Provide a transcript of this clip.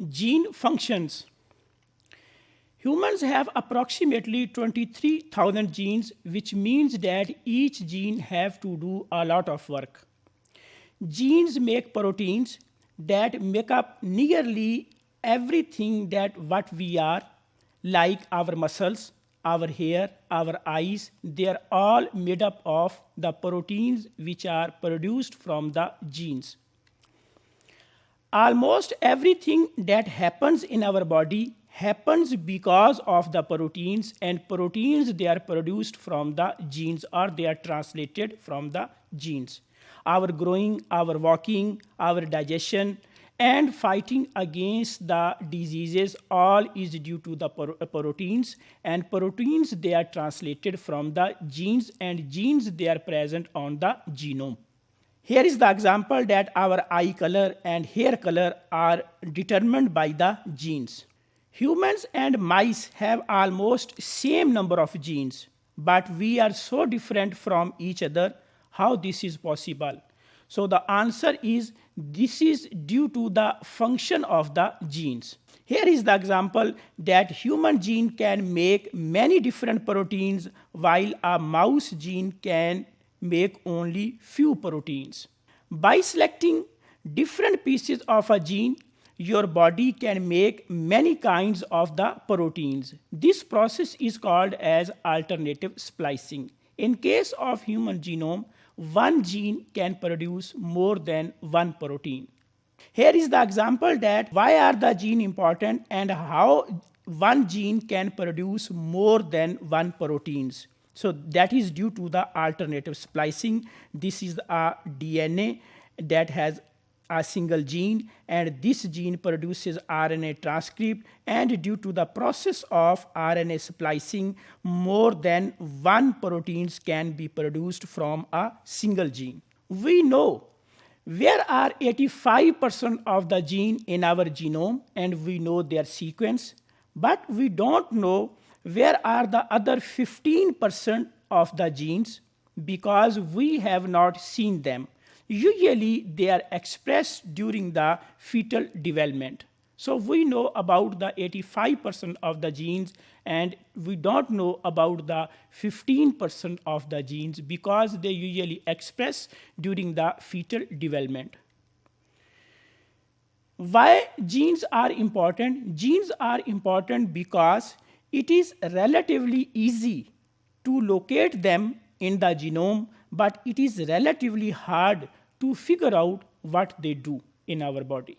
Gene functions. Humans have approximately 23,000 genes, which means that each gene have to do a lot of work. Genes make proteins that make up nearly everything that what we are, like our muscles, our hair, our eyes. They are all made up of the proteins which are produced from the genes. Almost everything that happens in our body happens because of the proteins, and proteins, they are produced from the genes, or they are translated from the genes. Our growing, our walking, our digestion, and fighting against the diseases, all is due to the proteins, and proteins, they are translated from the genes, and genes, they are present on the genome. Here is the example that our eye color and hair color are determined by the genes. Humans and mice have almost same number of genes, but we are so different from each other. How this is possible? So the answer is this is due to the function of the genes. Here is the example that human gene can make many different proteins, while a mouse gene can make only few proteins. By selecting different pieces of a gene, your body can make many kinds of the proteins. This process is called as alternative splicing. In case of human genome, one gene can produce more than one protein. Here is the example that why are the gene important and how one gene can produce more than one proteins. So that is due to the alternative splicing. This is a DNA that has a single gene, and this gene produces RNA transcript, and due to the process of RNA splicing, more than one proteins can be produced from a single gene. We know where are 85% of the gene in our genome, and we know their sequence, but we don't know where are the other 15% of the genes, because we have not seen them. Usually they are expressed during the fetal development. So we know about the 85% of the genes, and we don't know about the 15% of the genes because they usually express during the fetal development. Why genes are important? Genes are important because it is relatively easy to locate them in the genome, but it is relatively hard to figure out what they do in our body.